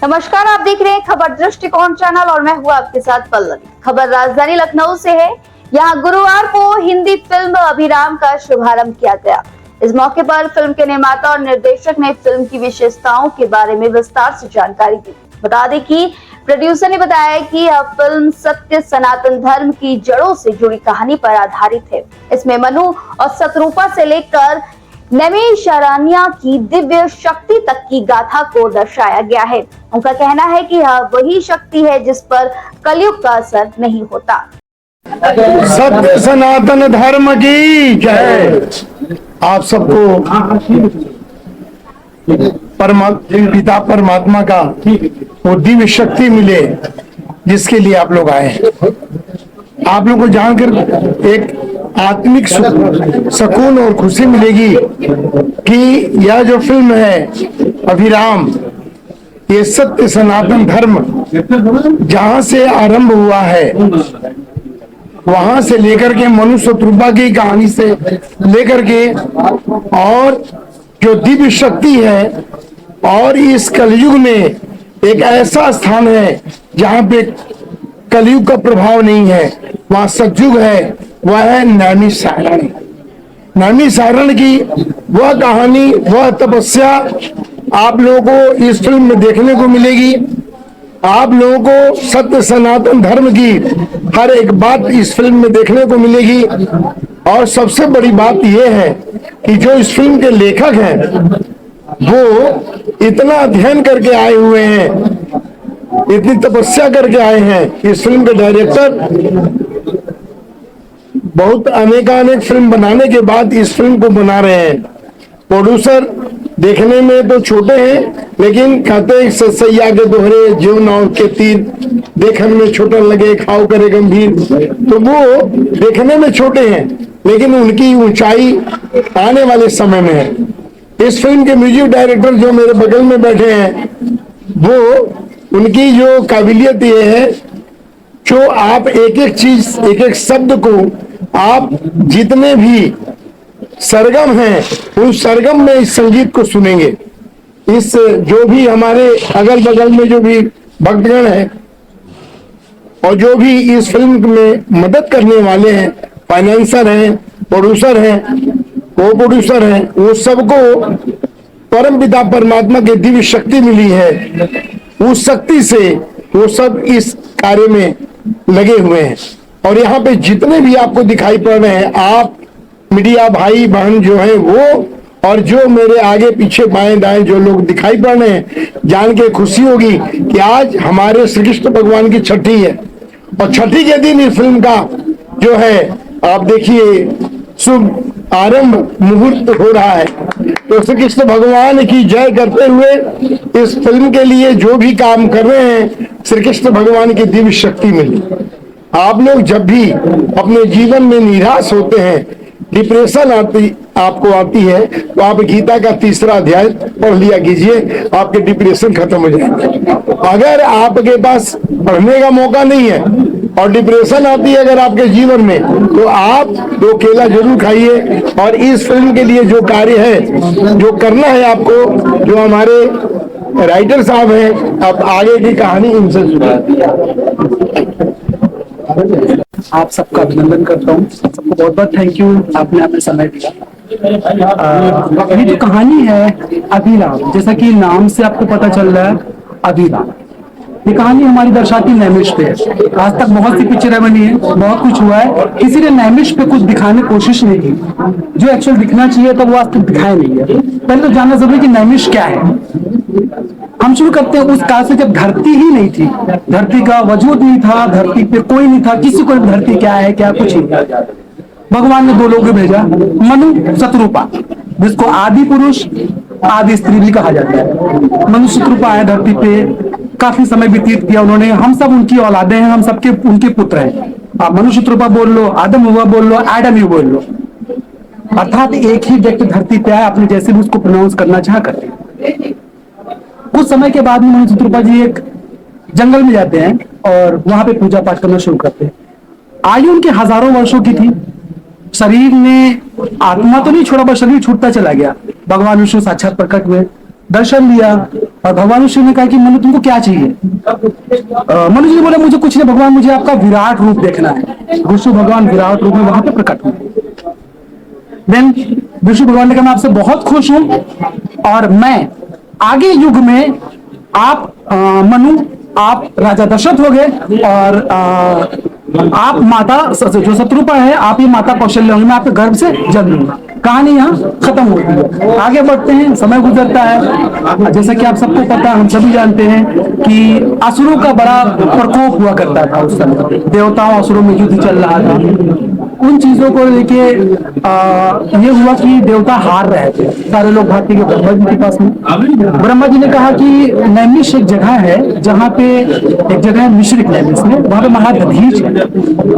नमस्कार, आप देख रहे हैं खबर दृष्टिकोण चैनल और मैं हूं आपके साथ पल्लवी। खबर राजधानी लखनऊ से है। यहां गुरुवार को हिंदी फिल्म अभिराम का शुभारंभ किया गया। इस मौके पर फिल्म के निर्माता और निर्देशक ने फिल्म की विशेषताओं के बारे में विस्तार से जानकारी दी। बता दें कि प्रोड्यूसर ने बताया कि यह फिल्म सत्य सनातन धर्म की जड़ों से जुड़ी कहानी पर आधारित है। इसमें मनु और शत्रुपा से लेकर नैमिषारण्य की दिव्य शक्ति तक की गाथा को दर्शाया गया है। उनका कहना है कि यह वही शक्ति है जिस पर कलयुग का असर नहीं होता। सत्य सनातन धर्म की जय। आप सबको पिता परमात्मा का वो दिव्य शक्ति मिले जिसके लिए आप लोग आए हैं। आप लोग को जानकर एक आत्मिक सुकून और खुशी मिलेगी कि यह जो फिल्म है अभिराम, ये सत्य सनातन धर्म जहां से आरंभ हुआ है, वहां से लेकर के मनु शत्रुपा की कहानी से लेकर के और जो दिव्य शक्ति है, और इस कलयुग में एक ऐसा स्थान है जहां पे कलयुग का प्रभाव नहीं है, वहां सतयुग है, वह है नैमिषारण्य। नैमिषारण्य की वह कहानी, वह तपस्या आप लोगों को इस फिल्म में देखने को मिलेगी। आप लोगों को सत्य सनातन धर्म की हर एक बात इस फिल्म में देखने को मिलेगी। और सबसे बड़ी बात यह है कि जो इस फिल्म के लेखक हैं वो इतना अध्ययन करके आए हुए हैं, इतनी तपस्या करके आए हैं। इस फिल्म के डायरेक्टर बहुत अनेकानेक फिल्म बनाने के बाद इस फिल्म को बना रहे हैं। प्रोड्यूसर देखने में तो छोटे हैं, लेकिन कहते हैं सैया के दोहरे जीव नाव के तीर, देखने में छोटा लगे खाओ करे गंभीर। तो वो देखने में छोटे हैं, लेकिन उनकी ऊंचाई आने वाले समय में है। इस फिल्म के म्यूजिक डायरेक्टर जो मेरे बगल में बैठे हैं, वो उनकी जो काबिलियत ये है, जो आप एक एक चीज, एक एक शब्द को आप जितने भी सरगम हैं उस सरगम में इस संगीत को सुनेंगे। इस जो भी हमारे अगल बगल में जो भी भक्तगण हैं और जो भी इस फिल्म में मदद करने वाले हैं, फाइनेंसर हैं, प्रोड्यूसर हैं, को प्रोड्यूसर हैं, वो सबको परम पिता परमात्मा की दिव्य शक्ति मिली है। उस शक्ति से वो सब इस कार्य में लगे हुए हैं। और यहाँ पे जितने भी आपको दिखाई पड़ रहे हैं, आप मीडिया भाई बहन जो हैं वो, और जो मेरे आगे पीछे बाएं दाएं जो लोग दिखाई पड़ रहे हैं, जान के खुशी होगी कि आज हमारे श्री कृष्ण भगवान की छठी है। और छठी के दिन इस फिल्म का जो है आप देखिए शुभ आरंभ मुहूर्त हो रहा है। तो श्री कृष्ण भगवान की जय करते हुए इस फिल्म के लिए जो भी काम कर रहे हैं, श्री कृष्ण भगवान की दिव्य शक्ति मिली। आप लोग जब भी अपने जीवन में निराश होते हैं, डिप्रेशन आपको आती है, तो आप गीता का 3रा अध्याय पढ़ लिया कीजिए, आपके डिप्रेशन खत्म हो जाएंगे। अगर आपके पास पढ़ने का मौका नहीं है और डिप्रेशन आती है अगर आपके जीवन में, तो आप 2 केला जरूर खाइए। और इस फिल्म के लिए जो कार्य है, जो करना है आपको, जो हमारे राइटर साहब हैं, आप आगे की कहानी इनसे सुनिए। आप सबका अभिनंदन करता हूँ, सबको बहुत बहुत थैंक यू, आपने अपने समय दिया। ये जो कहानी है अभिराम, जैसा कि नाम से आपको पता चल रहा है अभिराम, ये कहानी हमारी दर्शाती नैमिष पे है। आज तक बहुत सी पिक्चरें बनी है, बहुत कुछ हुआ है, किसी ने नैमिष पे कुछ दिखाने की कोशिश नहीं की। जो एक्चुअल दिखना चाहिए तो वो आज तक दिखाया नहीं है। पहले तो जानना जरूरी कि नैमिष क्या है। हम शुरू करते हैं उस काल से जब धरती ही नहीं थी, धरती का वजूद नहीं था, धरती पे कोई नहीं था, किसी को धरती क्या है क्या कुछ नहीं। भगवान ने 2 लोग भेजा, मनु शत्रुपा, जिसको आदि पुरुष आदि स्त्री भी कहा जाता है। मनु शत्रुपा आए धरती पे, काफी समय व्यतीत किया उन्होंने। हम सब उनकी औलादे हैं, हम सबके उनके पुत्र हैं। आप मनु शत्रुपा बोल लो, आदम हुआ बोल लो, एडम यू बोल लो, अर्थात एक ही व्यक्ति धरती पे आया, अपने जैसे भी उसको प्रोनाउंस करना चाह करते। कुछ समय के बाद में मनु शत्रुपा जी एक जंगल में जाते हैं और वहां पे पूजा पाठ करना शुरू करते हैं। आयु उनके हजारों वर्षों की थी, शरीर ने आत्मा तो नहीं छोड़ा, पर शरीर छूटता चला गया। भगवान विष्णु साक्षात प्रकट हुए, दर्शन दिया, और भगवान शिव ने कहा कि मनु तुमको क्या चाहिए? मनु जी ने बोला मुझे कुछ नहीं भगवान, मुझे आपका विराट रूप देखना है। विष्णु भगवान विराट रूप में वहां पे प्रकट हुए। देन विष्णु भगवान ने कहा मैं आपसे बहुत खुश हूं और मैं आगे युग में आप मनु आप राजा दशरथ हो गए और आप माता जो शत्रुपा है आप ये माता कौशल्या होंगे, मैं आपके गर्भ से जन्म लूंगा। कहानी यहाँ खत्म होती है। आगे बढ़ते हैं, समय गुजरता है। जैसा कि आप सबको पता, हम सभी जानते हैं कि असुरों का बड़ा प्रकोप हुआ करता था उस समय, देवताओं असुरों में युद्ध चल रहा था। उन चीजों को लेके ये हुआ कि देवता हार रहे थे। सारे लोग भागते गए ब्रह्मा जी के पास में। ब्रह्मा जी ने कहा कि नैमिष एक जगह है जहाँ पे एक जगह है मिश्रिक नैमिष में, वहां पे महाराज दधीच है।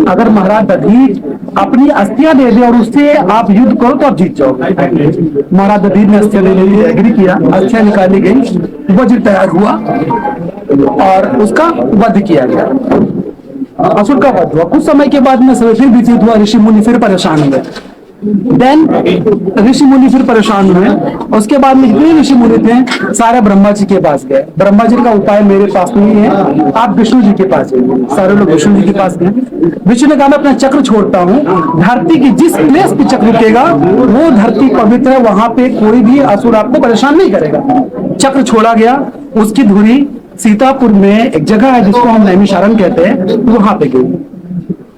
अगर महाराज दधीच अपनी अस्थियां दे दे और उससे आप युद्ध करो तो आप जीत जाओगे। महाराज दधीच ने अस्थियां देने के लिए एग्री किया, अस्थियां निकाली गई, वज्र तैयार हुआ और उसका वध किया गया। असुर का वध हुआ। कुछ समय के बाद में फिर व्यतीत हुआ, ऋषि मुनि फिर परेशान हुए। देन ऋषि मुनि फिर परेशान हुए। उसके बाद में जितने ऋषि मुनि थे सारे ब्रह्मा जी के पास गए। ब्रह्मा जी का उपाय मेरे पास नहीं है, आप विष्णु जी के पास जाइए। सारे लोग विष्णु जी के पास गए। विष्णु ने कहा मैं अपना चक्र छोड़ता हूँ, धरती की जिस प्लेस पे चक्र रुकेगा वो धरती पवित्र है, वहां पे कोई भी असुर आपको परेशान नहीं करेगा। चक्र छोड़ा गया। उसकी धुरी सीतापुर में एक जगह है जिसको हम नैमिषारण्य कहते हैं, वहां पे गई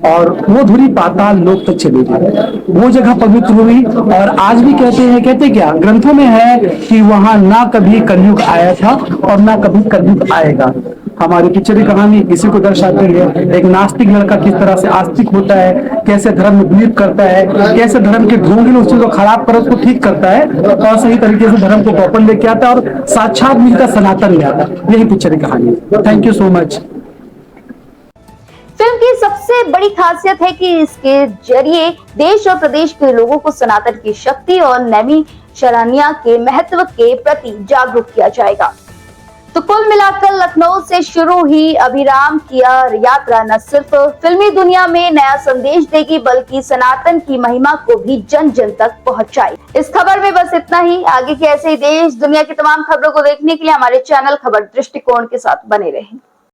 और वो धुरी पाताल लोक तक चली गई। वो जगह पवित्र हुई और आज भी कहते क्या ग्रंथों में है कि वहां ना कभी कलयुग आया था और ना कभी कलयुग आएगा। हमारी पिक्चर की कहानी इसी को दर्शाती है। एक नास्तिक लड़का किस तरह से आस्तिक होता है, कैसे धर्म में बिलीव करता है, कैसे धर्म के ढोंगे उस चीज को खराब कर उसको ठीक करता है और सही तरीके से धर्म को प्रॉपर लेके आता है और साक्षात मिलकर सनातन में आता है। यही पिक्चर की कहानी है। Thank you so much. Film की सबसे बड़ी खासियत है कि इसके जरिए देश और प्रदेश के लोगों को सनातन की शक्ति और नैमिषारण्य के महत्व के प्रति जागरूक किया जाएगा। तो कुल मिलाकर लखनऊ से शुरू ही अभिराम की यात्रा न सिर्फ फिल्मी दुनिया में नया संदेश देगी बल्कि सनातन की महिमा को भी जन जन तक पहुंचाई। इस खबर में बस इतना ही। आगे के ऐसे ही देश दुनिया की तमाम खबरों को देखने के लिए हमारे चैनल खबर दृष्टिकोण के साथ बने रहें।